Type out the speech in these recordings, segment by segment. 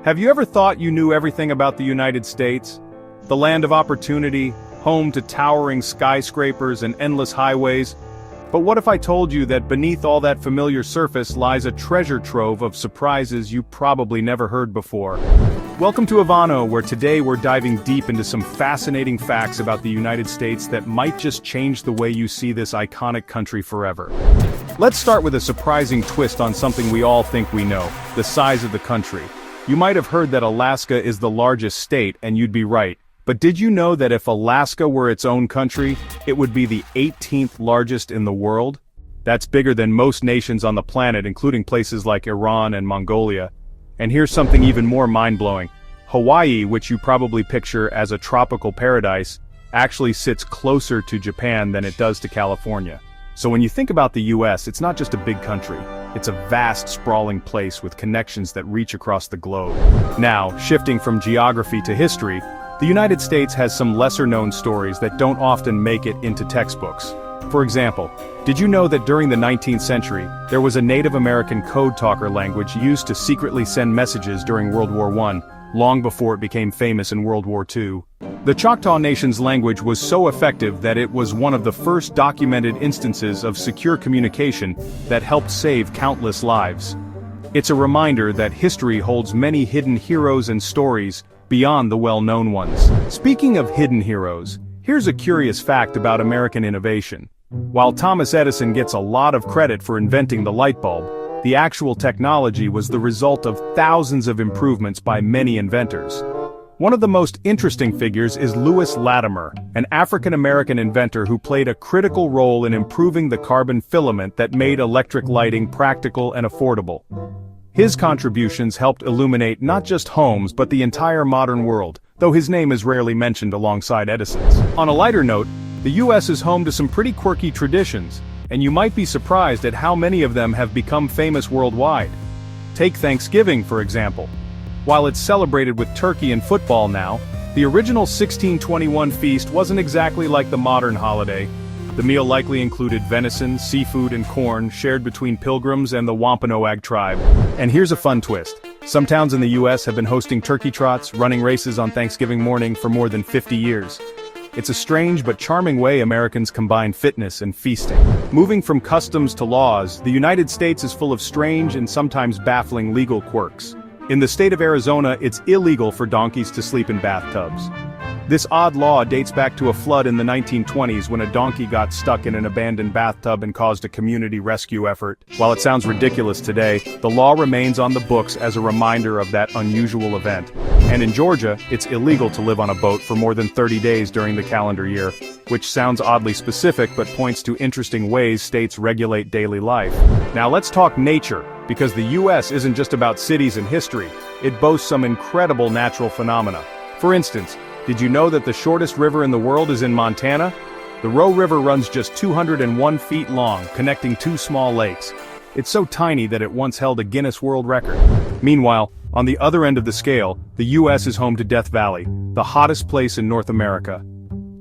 Have you ever thought you knew everything about the United States? The land of opportunity, home to towering skyscrapers and endless highways. But what if I told you that beneath all that familiar surface lies a treasure trove of surprises you probably never heard before? Welcome to Evano, where today we're diving deep into some fascinating facts about the United States that might just change the way you see this iconic country forever. Let's start with a surprising twist on something we all think we know: the size of the country. You might have heard that Alaska is the largest state, and you'd be right. But did you know that if Alaska were its own country, it would be the 18th largest in the world? That's bigger than most nations on the planet, including places like Iran and Mongolia. And here's something even more mind-blowing. Hawaii, which you probably picture as a tropical paradise, actually sits closer to Japan than it does to California. So when you think about the US, it's not just a big country. It's a vast, sprawling place with connections that reach across the globe. Now, shifting from geography to history, the United States has some lesser-known stories that don't often make it into textbooks. For example, did you know that during the 19th century, there was a Native American code talker language used to secretly send messages during World War I, long before it became famous in World War II? The Choctaw Nation's language was so effective that it was one of the first documented instances of secure communication that helped save countless lives. It's a reminder that history holds many hidden heroes and stories beyond the well-known ones. Speaking of hidden heroes, here's a curious fact about American innovation. While Thomas Edison gets a lot of credit for inventing the light bulb, the actual technology was the result of thousands of improvements by many inventors. One of the most interesting figures is Lewis Latimer, an African-American inventor who played a critical role in improving the carbon filament that made electric lighting practical and affordable. His contributions helped illuminate not just homes but the entire modern world, though his name is rarely mentioned alongside Edison's. On a lighter note, the US is home to some pretty quirky traditions, and you might be surprised at how many of them have become famous worldwide. Take Thanksgiving, for example. While it's celebrated with turkey and football now, the original 1621 feast wasn't exactly like the modern holiday. The meal likely included venison, seafood, and corn shared between pilgrims and the Wampanoag tribe. And here's a fun twist. Some towns in the US have been hosting turkey trots, running races on Thanksgiving morning for more than 50 years. It's a strange but charming way Americans combine fitness and feasting. Moving from customs to laws, the United States is full of strange and sometimes baffling legal quirks. In the state of Arizona, it's illegal for donkeys to sleep in bathtubs. This odd law dates back to a flood in the 1920s when a donkey got stuck in an abandoned bathtub and caused a community rescue effort. While it sounds ridiculous today, the law remains on the books as a reminder of that unusual event. And in Georgia, it's illegal to live on a boat for more than 30 days during the calendar year, which sounds oddly specific but points to interesting ways states regulate daily life. Now let's talk nature, because the US isn't just about cities and history. It boasts some incredible natural phenomena. For instance, did you know that the shortest river in the world is in Montana? The Roe River runs just 201 feet long, connecting two small lakes. It's so tiny that it once held a Guinness World Record. Meanwhile, on the other end of the scale, the US is home to Death Valley, the hottest place in North America.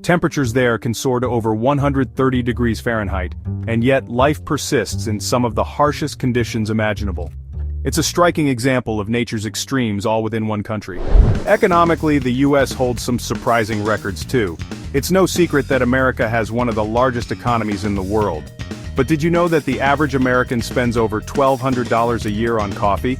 Temperatures there can soar to over 130 degrees Fahrenheit, and yet life persists in some of the harshest conditions imaginable. It's a striking example of nature's extremes all within one country. Economically, the US holds some surprising records too. It's no secret that America has one of the largest economies in the world. But did you know that the average American spends over $1,200 a year on coffee?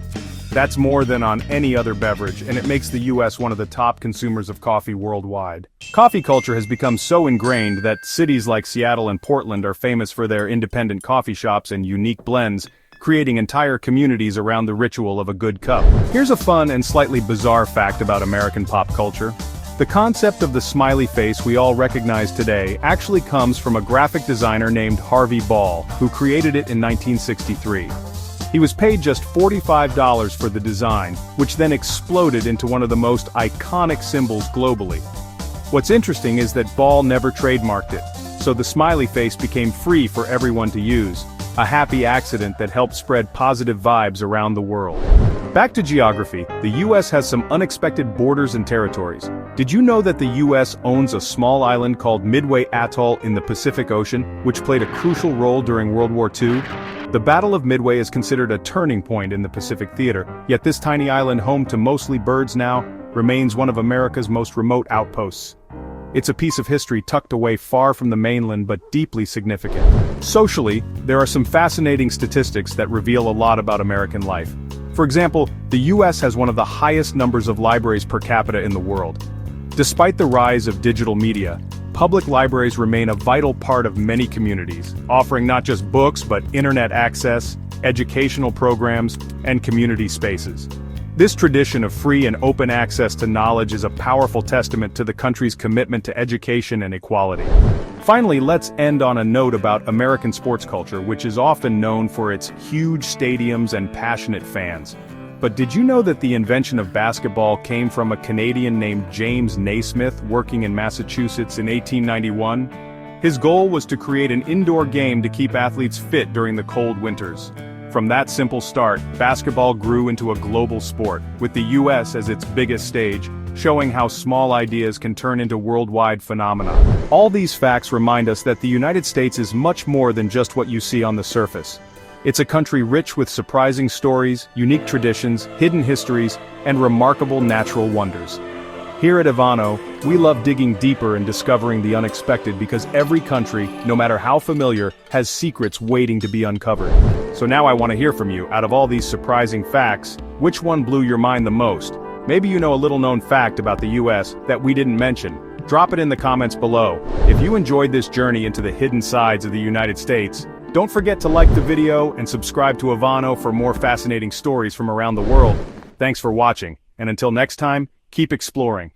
That's more than on any other beverage, and it makes the US one of the top consumers of coffee worldwide. Coffee culture has become so ingrained that cities like Seattle and Portland are famous for their independent coffee shops and unique blends, creating entire communities around the ritual of a good cup. Here's a fun and slightly bizarre fact about American pop culture. The concept of the smiley face we all recognize today actually comes from a graphic designer named Harvey Ball, who created it in 1963. He was paid just $45 for the design, which then exploded into one of the most iconic symbols globally. What's interesting is that Ball never trademarked it, so the smiley face became free for everyone to use, a happy accident that helped spread positive vibes around the world. Back to geography, the US has some unexpected borders and territories. Did you know that the US owns a small island called Midway Atoll in the Pacific Ocean, which played a crucial role during World War II? The Battle of Midway is considered a turning point in the Pacific theater, yet this tiny island home to mostly birds now remains one of America's most remote outposts. It's a piece of history tucked away far from the mainland but deeply significant. Socially, there are some fascinating statistics that reveal a lot about American life. For example, the US has one of the highest numbers of libraries per capita in the world. Despite the rise of digital media, public libraries remain a vital part of many communities, offering not just books but internet access, educational programs, and community spaces. This tradition of free and open access to knowledge is a powerful testament to the country's commitment to education and equality. Finally, let's end on a note about American sports culture, which is often known for its huge stadiums and passionate fans. But did you know that the invention of basketball came from a Canadian named James Naismith working in Massachusetts in 1891? His goal was to create an indoor game to keep athletes fit during the cold winters. From that simple start, basketball grew into a global sport, with the US as its biggest stage, showing how small ideas can turn into worldwide phenomena. All these facts remind us that the United States is much more than just what you see on the surface. It's a country rich with surprising stories, unique traditions, hidden histories, and remarkable natural wonders. Here at Evano, we love digging deeper and discovering the unexpected because every country, no matter how familiar, has secrets waiting to be uncovered. So now I want to hear from you. Out of all these surprising facts, which one blew your mind the most? Maybe you know a little-known fact about the US that we didn't mention. Drop it in the comments below. If you enjoyed this journey into the hidden sides of the United States, don't forget to like the video and subscribe to Evano for more fascinating stories from around the world. Thanks for watching, and until next time, keep exploring.